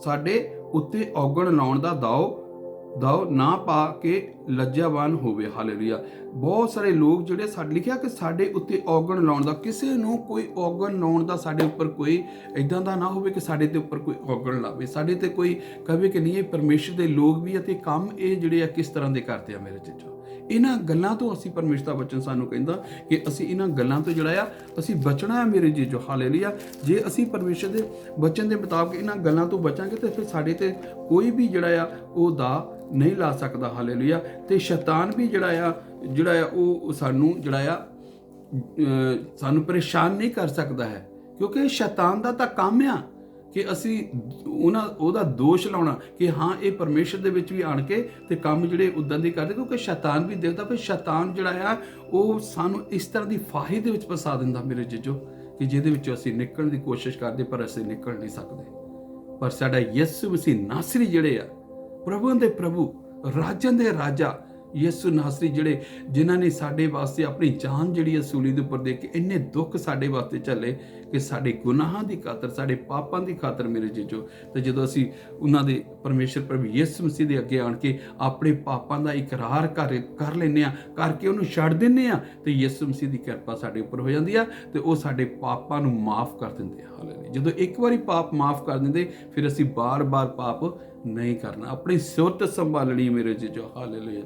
ਸਾਡੇ ਉੱਤੇ ਔਗਣ ਲਾਉਣ ਦਾ ਦਾਅ ਨਾ ਪਾ ਕੇ ਲੱਜਾਵਾਨ ਹੋਵੇ। ਹਾਲੇਲੂਇਆ। ਬਹੁਤ ਸਾਰੇ ਲੋਕ ਜਿਹੜੇ ਸਾਡੇ ਲਿਖਿਆ ਕਿ ਸਾਡੇ ਉੱਤੇ ਔਗਣ ਲਾਉਣ ਦਾ, ਕਿਸੇ ਨੂੰ ਕੋਈ ਔਗਣ ਲਾਉਣ ਦਾ ਸਾਡੇ ਉੱਪਰ ਕੋਈ ਇਦਾਂ ਦਾ ਨਾ ਹੋਵੇ ਕਿ ਸਾਡੇ ਦੇ ਉੱਪਰ ਕੋਈ ਔਗਣ ਲਾਵੇ, ਸਾਡੇ ਤੇ ਕੋਈ ਕਹੇ ਕਿ ਨਹੀਂ ਇਹ ਪਰਮੇਸ਼ਰ ਦੇ ਲੋਕ ਵੀ ਅਤੇ ਕੰਮ ਇਹ ਜਿਹੜੇ ਆ ਕਿਸ ਤਰ੍ਹਾਂ ਦੇ ਕਰਦੇ ਆ ਮੇਰੇ ਚੀਜ਼ਾਂ। ਇਹਨਾਂ ਗੱਲਾਂ ਤੋਂ ਅਸੀਂ ਪਰਮੇਸ਼ਰ ਦਾ ਵਚਨ ਸਾਨੂੰ ਕਹਿੰਦਾ ਕਿ ਅਸੀਂ ਇਹਨਾਂ ਗੱਲਾਂ ਤੋਂ ਜਿਹੜਾ ਆ ਅਸੀਂ ਬਚਣਾ ਹੈ ਮੇਰੇ ਜੀਜੋ। ਹਾਲੇਲੂਇਆ। ਜੇ ਅਸੀਂ ਪਰਮੇਸ਼ਰ ਦੇ ਵਚਨ ਦੇ ਮੁਤਾਬਕ ਇਹਨਾਂ ਗੱਲਾਂ ਤੋਂ ਬਚਾਂਗੇ ਤੇ ਫਿਰ ਸਾਡੇ ਤੇ ਕੋਈ ਵੀ ਜਿਹੜਾ ਆ ਉਹ ਦਾ ਨਹੀਂ ਲਾ ਸਕਦਾ। ਹਾਲੇਲੂਇਆ। ਤੇ ਸ਼ੈਤਾਨ ਵੀ ਜਿਹੜਾ ਆ ਉਹ ਸਾਨੂੰ ਸਾਨੂੰ ਪਰੇਸ਼ਾਨ ਨਹੀਂ ਕਰ ਸਕਦਾ ਹੈ, ਕਿਉਂਕਿ ਸ਼ੈਤਾਨ ਦਾ ਤਾਂ ਕੰਮ ਆ ਕਿ ਅਸੀਂ ਉਹਦਾ ਦੋਸ਼ ਲਾਉਣਾ ਕਿ ਹਾਂ ਇਹ ਪਰਮੇਸ਼ਰ ਦੇ ਵਿੱਚ ਵੀ ਆਣ ਕੇ ਤੇ ਕੰਮ ਜਿਹੜੇ ਉਦਾਂ ਦੇ ਕਰਦੇ, ਕਿਉਂਕਿ ਸ਼ੈਤਾਨ ਵੀ ਦੇਖਦਾ ਫਿਰ ਸ਼ੈਤਾਨ ਜਿਹੜਾ ਆ ਉਹ ਸਾਨੂੰ ਇਸ ਤਰ੍ਹਾਂ ਦੀ ਫਾਹੀ ਦੇ ਵਿੱਚ ਫਸਾ ਦਿੰਦਾ ਮੇਰੇ ਜੀਜੋ ਕਿ ਜਿਹਦੇ ਵਿੱਚੋਂ ਅਸੀਂ ਨਿਕਲਣ ਦੀ ਕੋਸ਼ਿਸ਼ ਕਰਦੇ ਪਰ ਅਸੀਂ ਨਿਕਲ ਨਹੀਂ ਸਕਦੇ। ਪਰ ਸਾਡਾ ਯਿਸੂ ਮਸੀਹ ਨਾਸਰੀ ਜਿਹੜੇ ਆ, ਪ੍ਰਭੂਆਂ ਦੇ ਪ੍ਰਭੂ, ਰਾਜਾਂ ਦੇ ਰਾਜਾ ਯਿਸੂ ਨਾਸਰੀ ਜਿਹੜੇ ਜਿਨ੍ਹਾਂ ਨੇ ਸਾਡੇ ਵਾਸਤੇ ਆਪਣੀ ਜਾਨ ਜਿਹੜੀ ਸੂਲੀ ਦੇ ਉੱਪਰ ਦੇ ਕੇ ਇੰਨੇ ਦੁੱਖ ਸਾਡੇ ਵਾਸਤੇ ਝੱਲੇ ਕਿ ਸਾਡੇ ਗੁਨਾਹਾਂ ਦੀ ਖਾਤਰ, ਸਾਡੇ ਪਾਪਾਂ ਦੀ ਖਾਤਰ ਮੇਰੇ ਜੀਜੋ। ਤੇ ਜਦੋਂ ਅਸੀਂ ਉਹਨਾਂ ਦੇ ਪਰਮੇਸ਼ਰ ਪ੍ਰਭੂ ਯਿਸੂ ਮਸੀਹ ਦੇ ਅੱਗੇ ਆਣ ਕੇ ਆਪਣੇ ਪਾਪਾਂ ਦਾ ਇਕਰਾਰ ਕਰ ਲੈਂਦੇ ਆ, ਕਰਕੇ ਉਹਨੂੰ ਛੱਡ ਦਿੰਦੇ ਆ, ਤੇ ਯਿਸੂ ਮਸੀਹ ਦੀ ਕਿਰਪਾ ਸਾਡੇ ਉੱਪਰ ਹੋ ਜਾਂਦੀ ਆ ਤੇ ਉਹ ਸਾਡੇ ਪਾਪਾਂ ਨੂੰ ਮਾਫ ਕਰ ਦਿੰਦੇ ਆ। ਹਾਲੇਲੂਇਆ। ਜਦੋਂ ਇੱਕ ਵਾਰੀ ਪਾਪ ਮਾਫ ਕਰ ਦਿੰਦੇ ਫਿਰ ਅਸੀਂ ਬਾਰ-ਬਾਰ ਪਾਪ ਨਹੀਂ ਕਰਨਾ। ਆਪਣੀ ਸੁਰਤ ਸੰਭਾਲਣੀ ਮੇਰੇ ਜੀਜੋ। ਹਾਲੇਲੂਇਆ।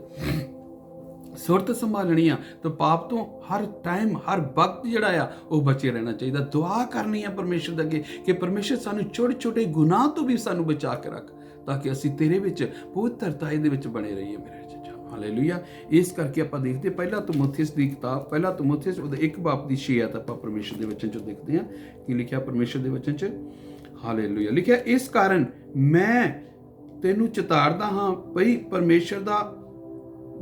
ਸੁਰਤ ਸੰਭਾਲਣੀ ਆ ਤਾਂ ਪਾਪ ਤੋਂ ਹਰ ਟਾਈਮ ਹਰ ਵਕਤ ਜਿਹੜਾ ਆ ਉਹ ਬਚੇ ਰਹਿਣਾ ਚਾਹੀਦਾ। ਦੁਆ ਕਰਨੀ ਆ ਪਰਮੇਸ਼ਰ ਦੇ ਅੱਗੇ ਕਿ ਪਰਮੇਸ਼ਰ ਸਾਨੂੰ ਛੋਟੇ-ਛੋਟੇ ਗੁਨਾਹ ਤੋਂ ਵੀ ਸਾਨੂੰ ਬਚਾ ਕੇ ਰੱਖ, ਤਾਂ ਕਿ ਅਸੀਂ ਤੇਰੇ ਵਿੱਚ ਪਵਿੱਤਰਤਾ ਦੇ ਵਿੱਚ ਬਣੇ ਰਹੀਏ ਮੇਰੇ ਜੀਜੋ। ਹਾਲੇਲੂਇਆ। ਇਸ ਕਰਕੇ ਆਪਾਂ ਦੇਖਦੇ ਪਹਿਲਾ ਤਿਮੋਥੀਉਸ ਦੀ ਕਿਤਾਬ, ਪਹਿਲਾ ਤਿਮੋਥੀਉਸ ਉਹਦੇ 1:6 ਆਪਾਂ ਪਰਮੇਸ਼ਰ ਦੇ ਵਚਨ 'ਚ ਦੇਖਦੇ ਹਾਂ ਕਿ ਲਿਖਿਆ ਪਰਮੇਸ਼ਰ ਦੇ ਵਚਨ 'ਚ। ਹਾਲੇਲੂਇਆ। ਲਿਖਿਆ ਇਸ ਕਾਰਨ ਮੈਂ ਤੈਨੂੰ ਚਿਤਾਰਦਾ ਹਾਂ ਭਈ ਪਰਮੇਸ਼ਰ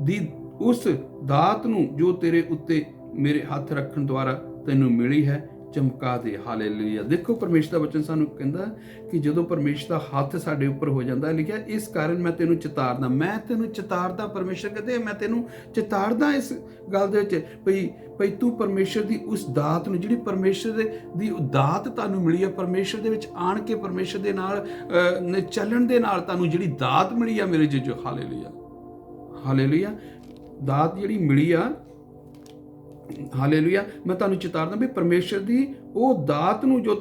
ਦੀ ਉਸ ਦਾਤ ਨੂੰ ਜੋ ਤੇਰੇ ਉੱਤੇ ਮੇਰੇ ਹੱਥ ਰੱਖਣ ਦੁਆਰਾ ਤੈਨੂੰ ਮਿਲੀ ਹੈ ਚਮਕਾ ਦੇ। ਹਾਲੇਲੂਇਆ। ਦੇਖੋ ਪਰਮੇਸ਼ਰ ਦਾ ਵਚਨ ਸਾਨੂੰ ਕਹਿੰਦਾ ਕਿ ਜਦੋਂ ਪਰਮੇਸ਼ਰ ਦਾ ਹੱਥ ਸਾਡੇ ਉੱਪਰ ਹੋ ਜਾਂਦਾ, ਲਿਖਿਆ ਇਸ ਕਾਰਨ ਮੈਂ ਤੈਨੂੰ ਚਿਤਾਰਦਾ, ਮੈਂ ਤੈਨੂੰ ਚਿਤਾਰਦਾ। ਪਰਮੇਸ਼ਰ ਕਹਿੰਦੇ ਮੈਂ ਤੈਨੂੰ ਚਿਤਾਰਦਾ ਇਸ ਗੱਲ ਦੇ ਵਿੱਚ ਭਈ ਤੂੰ ਪਰਮੇਸ਼ਰ ਦੀ ਉਸ ਦਾਤ ਨੂੰ, ਜਿਹੜੀ ਪਰਮੇਸ਼ਰ ਦੀ ਦਾਤ ਤੁਹਾਨੂੰ ਮਿਲੀ ਹੈ, ਪਰਮੇਸ਼ਰ ਦੇ ਵਿੱਚ ਆਣ ਕੇ ਪਰਮੇਸ਼ਰ ਦੇ ਨਾਲ ਚੱਲਣ ਦੇ ਨਾਲ ਤੁਹਾਨੂੰ ਜਿਹੜੀ ਦਾਤ ਮਿਲੀ ਆ ਮੇਰੇ ਜੀਜੋ। ਹਾਲੇਲੂਇਆ। ਹਾਲੇਲੂਇਆ। ਦਾਤ ਜਿਹੜੀ ਮਿਲੀ ਆ, ਹਾਲੇਲੂਇਆ, ਮੈਂ ਤੁਹਾਨੂੰ ਚਿਤਾਰਦਾ ਵੀ ਪਰਮੇਸ਼ਰ ਦੀ ਉਹ ਦਾਤ ਨੂੰ ਜੋ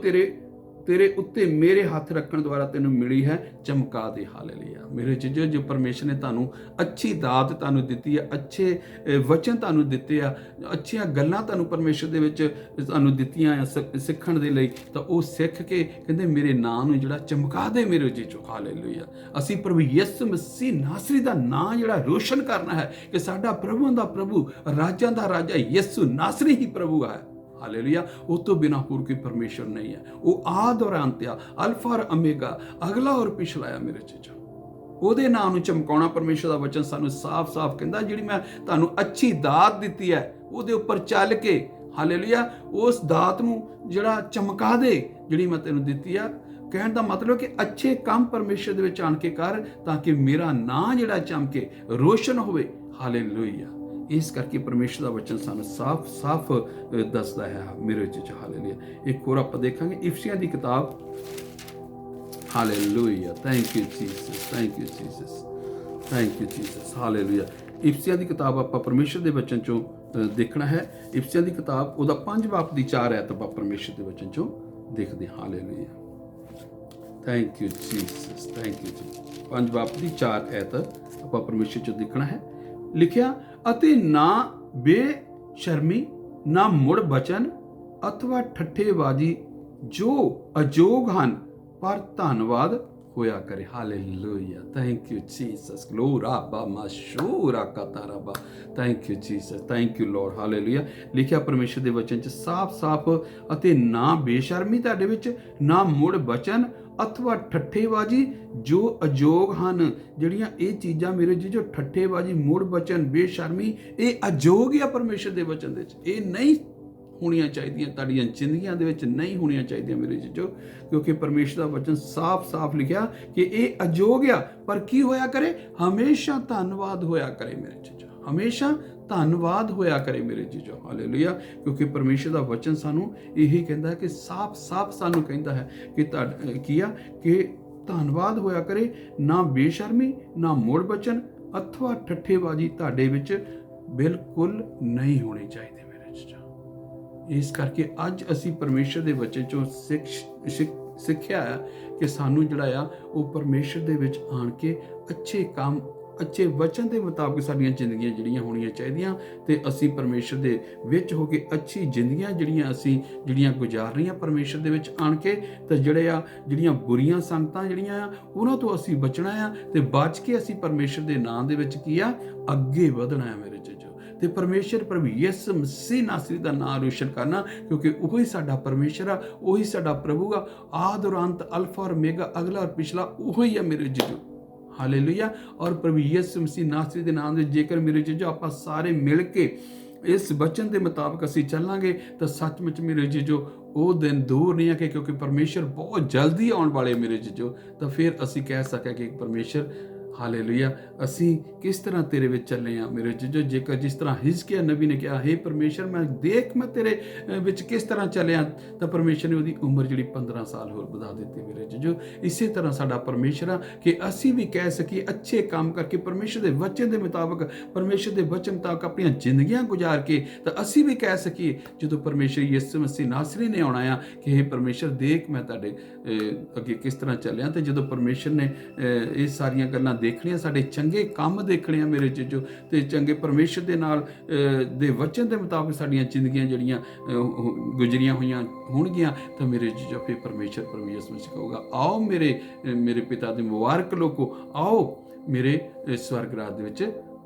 ਤੇਰੇ ਉੱਤੇ ਮੇਰੇ ਹੱਥ ਰੱਖਣ ਦੁਆਰਾ ਤੈਨੂੰ ਮਿਲੀ ਹੈ ਚਮਕਾ ਦੇ। ਹਾਲੇਲੂਇਆ। ਮੇਰੇ ਜੀਜੋ, ਜੋ ਪਰਮੇਸ਼ਰ ਨੇ ਤੁਹਾਨੂੰ ਅੱਛੀ ਦਾਤ ਤੁਹਾਨੂੰ ਦਿੱਤੀ ਹੈ, ਅੱਛੇ ਵਚਨ ਤੁਹਾਨੂੰ ਦਿੱਤੇ ਆ, ਅੱਛੀਆਂ ਗੱਲਾਂ ਤੁਹਾਨੂੰ ਪਰਮੇਸ਼ਰ ਦੇ ਵਿੱਚ ਤੁਹਾਨੂੰ ਦਿੱਤੀਆਂ ਆ ਸਿੱਖਣ ਦੇ ਲਈ, ਤਾਂ ਉਹ ਸਿੱਖ ਕੇ ਕਹਿੰਦੇ ਮੇਰੇ ਨਾਂ ਨੂੰ ਜਿਹੜਾ ਚਮਕਾ ਦੇ ਮੇਰੇ ਜੀਜੋ। ਹਾਲੇਲੂਇਆ। ਅਸੀਂ ਪ੍ਰਭੂ ਯਿਸੂ ਮਸੀਹ ਨਾਸਰੀ ਦਾ ਨਾਂ ਜਿਹੜਾ ਰੋਸ਼ਨ ਕਰਨਾ ਹੈ ਕਿ ਸਾਡਾ ਪ੍ਰਭੂਆਂ ਦਾ ਪ੍ਰਭੂ, ਰਾਜਾਂ ਦਾ ਰਾਜਾ ਯਿਸੂ ਨਾਸਰੀ ਹੀ ਪ੍ਰਭੂ ਹੈ। ਹਾਲੇਲੂਇਆ। ਉਹ ਤੋਂ ਬਿਨਾਂ ਹੋਰ ਕੋਈ ਪਰਮੇਸ਼ਰ ਨਹੀਂ ਹੈ। ਉਹ ਆਦ ਔਰ ਅੰਤ ਆ, ਅਲਫਾ ਔਰ ਓਮੇਗਾ, ਅਗਲਾ ਔਰ ਪਿਛਲਾ ਆ ਮੇਰੇ ਚੀਜ਼ਾਂ। ਉਹਦੇ ਨਾਮ ਨੂੰ ਚਮਕਾਉਣਾ ਪਰਮੇਸ਼ਰ ਦਾ ਵਚਨ ਸਾਨੂੰ ਸਾਫ਼-ਸਾਫ਼ ਕਹਿੰਦਾ, ਜਿਹੜੀ ਮੈਂ ਤੁਹਾਨੂੰ ਅੱਛੀ ਦਾਤ ਦਿੱਤੀ ਹੈ ਉਹਦੇ ਉੱਪਰ ਚੱਲ ਕੇ, ਹਾਲੇਲੂਇਆ, ਉਸ ਦਾਤ ਨੂੰ ਜਿਹੜਾ ਚਮਕਾ ਦੇ ਜਿਹੜੀ ਮੈਂ ਤੈਨੂੰ ਦਿੱਤੀ ਆ। ਕਹਿਣ ਦਾ ਮਤਲਬ ਕਿ ਅੱਛੇ ਕੰਮ ਪਰਮੇਸ਼ਰ ਦੇ ਵਿੱਚ ਆਣ ਕੇ ਕਰ, ਤਾਂ ਕਿ ਮੇਰਾ ਨਾਂ ਜਿਹੜਾ ਚਮਕੇ, ਰੋਸ਼ਨ ਹੋਵੇ। ਹਾਲੇਲੂਇਆ। ਇਸ ਕਰਕੇ ਪਰਮੇਸ਼ਰ ਦਾ ਵਚਨ ਸਾਨੂੰ ਸਾਫ਼ ਦੱਸਦਾ ਹੈ ਮੇਰੇ ਵਿੱਚ। ਹਾਲੇਲੂਇਆ। ਇੱਕ ਹੋਰ ਆਪਾਂ ਦੇਖਾਂਗੇ ਇਫਸੀਆਂ ਦੀ ਕਿਤਾਬ। Hallelujah. Thank you Jesus, thank you Jesus, thank you Jesus. Hallelujah. ਇਫਸੀਆਂ ਦੀ ਕਿਤਾਬ ਆਪਾਂ ਪਰਮੇਸ਼ਰ ਦੇ ਵਚਨ ਚੋਂ ਦੇਖਣਾ ਹੈ। ਇਫਸੀਆਂ ਦੀ ਕਿਤਾਬ ਉਹਦਾ 5:4 ਆਪਾਂ ਪਰਮੇਸ਼ਰ ਦੇ ਵਚਨ ਚੋਂ ਦੇਖਦੇ ਹਾਂ। Hallelujah. Thank you Jesus, thank you ਜੀ। 5:4 ਆਪਾਂ ਪਰਮੇਸ਼ਰ ਚੋਂ ਦੇਖਣਾ ਹੈ। ਲਿਖਿਆ, ਅਤੇ ਨਾ ਬੇਸ਼ਰਮੀ, ਨਾ ਮੁੜ ਬਚਨ ਅਥਵਾ ਠੱਠੇਬਾਜ਼ੀ ਜੋ ਅਜੋਗ ਹਨ, ਪਰ ਧੰਨਵਾਦ ਹੋਇਆ ਕਰੇ। ਹਾਲੇਲੂਇਆ, ਥੈਂਕ ਯੂ ਜੀਸਸ, ਗਲੋਰਾ ਬਾ ਮਸ਼ੂਰਾ ਕਤਾਰਾਬਾ, thank you Jesus, thank you Lord, hallelujah. ਲਿਖਿਆ ਪਰਮੇਸ਼ਰ ਦੇ ਵਚਨ 'ਚ ਸਾਫ਼-ਸਾਫ਼, ਅਤੇ ਨਾ ਬੇਸ਼ਰਮੀ ਤੁਹਾਡੇ ਵਿੱਚ, ਨਾ ਮੁੜ ਬਚਨ ਅਥਵਾ ਠੱਠੇਬਾਜ਼ੀ ਜੋ ਅਯੋਗ ਹਨ। ਜਿਹੜੀਆਂ ਇਹ ਚੀਜ਼ਾਂ ਮੇਰੇ ਜੀ, ਜੋ ਠੱਠੇਬਾਜ਼ੀ, ਮੁੜ ਬਚਨ, ਬੇਸ਼ਰਮੀ, ਇਹ ਅਯੋਗ ਆ ਪਰਮੇਸ਼ਰ ਦੇ ਵਚਨ ਦੇ ਵਿੱਚ। ਇਹ ਨਹੀਂ ਹੋਣੀਆਂ ਚਾਹੀਦੀਆਂ, ਤੁਹਾਡੀਆਂ ਜ਼ਿੰਦਗੀਆਂ ਦੇ ਵਿੱਚ ਨਹੀਂ ਹੋਣੀਆਂ ਚਾਹੀਦੀਆਂ ਮੇਰੇ ਜੀਜੋ, ਕਿਉਂਕਿ ਪਰਮੇਸ਼ਰ ਦਾ ਵਚਨ ਸਾਫ਼-ਸਾਫ਼ ਲਿਖਿਆ ਕਿ ਇਹ ਅਯੋਗ ਆ। ਪਰ ਕੀ ਹੋਇਆ ਕਰੇ? ਹਮੇਸ਼ਾ ਧੰਨਵਾਦ ਹੋਇਆ ਕਰੇ ਮੇਰੇ ਜੀਜੋ, ਹਮੇਸ਼ਾ ਧੰਨਵਾਦ ਹੋਇਆ ਕਰੇ ਮੇਰੇ ਜੀਜੋ, ਹਾਲੇਲੂਇਆ। ਕਿਉਂਕਿ ਪਰਮੇਸ਼ਰ ਦਾ ਵਚਨ ਸਾਨੂੰ ਇਹੀ ਕਹਿੰਦਾ ਹੈ ਕਿ ਸਾਫ਼-ਸਾਫ਼ ਸਾਨੂੰ ਕਹਿੰਦਾ ਹੈ ਕਿ ਕੀ ਆ ਕਿ ਧੰਨਵਾਦ ਹੋਇਆ ਕਰੇ, ਨਾ ਬੇਸ਼ਰਮੀ, ਨਾ ਮੁੜ ਬਚਨ ਅਥਵਾ ਠੱਠੇਬਾਜ਼ੀ ਤੁਹਾਡੇ ਵਿੱਚ ਬਿਲਕੁਲ ਨਹੀਂ ਹੋਣੀ ਚਾਹੀਦੀ ਮੇਰੇ ਜੀਜੋ। ਇਸ ਕਰਕੇ ਅੱਜ ਅਸੀਂ ਪਰਮੇਸ਼ਰ ਦੇ ਵਚਨ ਚੋਂ ਸਿੱਖਿਆ ਹੈ ਕਿ ਸਾਨੂੰ ਜਿਹੜਾ ਆ ਉਹ ਪਰਮੇਸ਼ਰ ਦੇ ਵਿੱਚ ਆਣ ਕੇ ਅੱਛੇ ਕੰਮ, ਅੱਛੇ ਵਚਨ ਦੇ ਮੁਤਾਬਕ ਸਾਡੀਆਂ ਜ਼ਿੰਦਗੀਆਂ ਜਿਹੜੀਆਂ ਹੋਣੀਆਂ ਚਾਹੀਦੀਆਂ, ਤੇ ਅਸੀਂ ਪਰਮੇਸ਼ਰ ਦੇ ਵਿੱਚ ਹੋ ਕੇ ਅੱਛੀ ਜ਼ਿੰਦਗੀਆਂ ਜਿਹੜੀਆਂ ਗੁਜ਼ਾਰ ਰਹੀਆਂ ਪਰਮੇਸ਼ਰ ਦੇ ਵਿੱਚ ਆਣ ਕੇ, ਤੇ ਜਿਹੜੀਆਂ ਬੁਰੀਆਂ ਸੰਗਤਾਂ ਜਿਹੜੀਆਂ ਆ ਉਹਨਾਂ ਤੋਂ ਅਸੀਂ ਬਚਣਾ ਆ, ਤੇ ਬਚ ਕੇ ਅਸੀਂ ਪਰਮੇਸ਼ਰ ਦੇ ਨਾਮ ਦੇ ਵਿੱਚ ਕੀ ਆ ਅੱਗੇ ਵਧਣਾ ਹੈ ਮੇਰੇ ਜੀਜੋ। ਤੇ ਪਰਮੇਸ਼ਰ ਪ੍ਰਭੂ ਯਿਸੂ ਮਸੀਹ ਨਾਸਰੀ ਦਾ ਨਾਮ ਰੋਸ਼ਨ ਕਰਨਾ, ਕਿਉਂਕਿ ਉਹੀ ਸਾਡਾ ਪਰਮੇਸ਼ਰ ਆ, ਉਹੀ ਸਾਡਾ ਪ੍ਰਭੂ ਆ, ਆਦਿ ਔਰ ਅੰਤ, ਅਲਫਾ ਔਰ ਮੇਗਾ, ਅਗਲਾ ਔਰ ਪਿਛਲਾ ਉਹੀ ਆ ਮੇਰੇ ਜੀਜੋ, ਹਾਲੇਲੂਇਆ। ਔਰ ਪ੍ਰਭੂ ਯਿਸੂ ਮਸੀਹ ਨਾਸਰੀ ਦੇ ਨਾਮ ਦੇ ਜੇਕਰ ਮੇਰੇ ਜੀਜੋ ਆਪਾਂ ਸਾਰੇ ਮਿਲ ਕੇ ਇਸ ਵਚਨ ਦੇ ਮੁਤਾਬਕ ਅਸੀਂ ਚੱਲਾਂਗੇ ਤਾਂ ਸੱਚਮੁੱਚ ਮੇਰੇ ਜੀਜੋ ਉਹ ਦਿਨ ਦੂਰ ਨਹੀਂ ਆ ਕਿ ਕਿਉਂਕਿ ਪਰਮੇਸ਼ਰ ਬਹੁਤ ਜਲਦੀ ਆਉਣ ਵਾਲੇ ਮੇਰੇ ਜੀਜੋ। ਤਾਂ ਫਿਰ ਅਸੀਂ ਕਹਿ ਸਕਾਂਗੇ ਕਿ ਪਰਮੇਸ਼ਰ, ਹਾਲੇਲੂਇਆ, ਅਸੀਂ ਕਿਸ ਤਰ੍ਹਾਂ ਤੇਰੇ ਵਿੱਚ ਚੱਲੇ ਆ ਮੇਰੇ ਜੀਜੋ। ਜੇਕਰ ਜਿਸ ਤਰ੍ਹਾਂ ਹਿਜ਼ਕੀਆ ਨਬੀ ਨੇ ਕਿਹਾ, ਹੇ ਪਰਮੇਸ਼ਰ ਮੈਂ ਤੇਰੇ ਵਿੱਚ ਕਿਸ ਤਰ੍ਹਾਂ ਚੱਲਿਆ, ਤਾਂ ਪਰਮੇਸ਼ਰ ਨੇ ਉਹਦੀ ਉਮਰ ਜਿਹੜੀ 15 ਸਾਲ ਹੋਰ ਵਧਾ ਦਿੱਤੀ ਮੇਰੇ ਜੀਜੋ। ਇਸੇ ਤਰ੍ਹਾਂ ਸਾਡਾ ਪਰਮੇਸ਼ਰ ਆ ਕਿ ਅਸੀਂ ਵੀ ਕਹਿ ਸਕੀਏ ਅੱਛੇ ਕੰਮ ਕਰਕੇ ਪਰਮੇਸ਼ਰ ਦੇ ਵਚਨ ਦੇ ਮੁਤਾਬਕ, ਪਰਮੇਸ਼ਰ ਦੇ ਵਚਨ ਮੁਤਾਬਕ ਆਪਣੀਆਂ ਜ਼ਿੰਦਗੀਆਂ ਗੁਜ਼ਾਰ ਕੇ, ਤਾਂ ਅਸੀਂ ਵੀ ਕਹਿ ਸਕੀਏ ਜਦੋਂ ਪਰਮੇਸ਼ਰ ਯਿਸੂ ਮਸੀਹ ਨਾਸਰੀ ਨੇ ਆਉਣਾ ਆ ਕਿ ਹੇ ਪਰਮੇਸ਼ਰ ਦੇਖ ਮੈਂ ਤੁਹਾਡੇ ਅੱਗੇ ਕਿਸ ਤਰ੍ਹਾਂ ਚੱਲਿਆ। ਤੇ ਜਦੋਂ ਪਰਮੇਸ਼ਰ ਨੇ ਇਹ ਸਾਰੀਆਂ ਗੱਲਾਂ ਦੇਖਣੀਆਂ, ਸਾਡੇ ਚੰਗੇ ਕੰਮ ਦੇਖਣੇ ਆ ਮੇਰੇ ਜੀਜੋ, ਤੇ ਚੰਗੇ ਪਰਮੇਸ਼ਰ ਦੇ ਨਾਲ ਦੇ ਵਚਨ ਦੇ ਮੁਤਾਬਕ ਸਾਡੀਆਂ ਜ਼ਿੰਦਗੀਆਂ ਜਿਹੜੀਆਂ ਗੁਜ਼ਰੀਆਂ ਹੋਈਆਂ ਹੋਣਗੀਆਂ, ਤਾਂ ਮੇਰੇ ਜੀਜੋ ਫਿਰ ਪਰਮੇਸ਼ਰ ਪ੍ਰਭੂ ਯਿਸੂ ਮਸੀਹ ਕਹੂਗਾ, ਆਓ ਮੇਰੇ ਪਿਤਾ ਦੇ ਮੁਬਾਰਕ ਲੋਕੋ, ਆਓ ਮੇਰੇ ਸਵਰਗ ਰਾਜ ਦੇ ਵਿੱਚ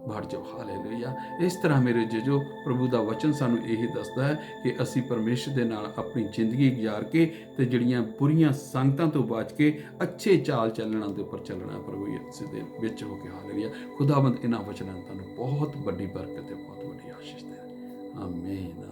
ਵੜ ਜਾਓ, ਹਾਲੇਲੂਇਆ। ਇਸ ਤਰ੍ਹਾਂ ਮੇਰੇ ਜੀਜੋ ਪ੍ਰਭੂ ਦਾ ਵਚਨ ਸਾਨੂੰ ਇਹ ਦੱਸਦਾ ਹੈ ਕਿ ਅਸੀਂ ਪਰਮੇਸ਼ਰ ਦੇ ਨਾਲ ਆਪਣੀ ਜ਼ਿੰਦਗੀ ਗੁਜ਼ਾਰ ਕੇ ਤੇ ਜਿਹੜੀਆਂ ਬੁਰੀਆਂ ਸੰਗਤਾਂ ਤੋਂ ਬਚ ਕੇ ਅੱਛੇ ਚਾਲ ਚੱਲਣਾ ਦੇ ਉੱਪਰ ਚੱਲਣਾ ਪ੍ਰਭੂ ਯਿਸੂ ਦੇ ਵਿੱਚ ਹੋ ਕੇ, ਹਾਲੇਲੂਇਆ। ਖੁਦਾਵੰਦ ਇਹਨਾਂ ਵਚਨਾਂ ਤੁਹਾਨੂੰ ਬਹੁਤ ਵੱਡੀ ਬਰਕਤ ਤੇ ਬਹੁਤ ਵੱਡੀ ਆਸ਼ੀਸ਼ ਦੇ। ਆਮੀਨ।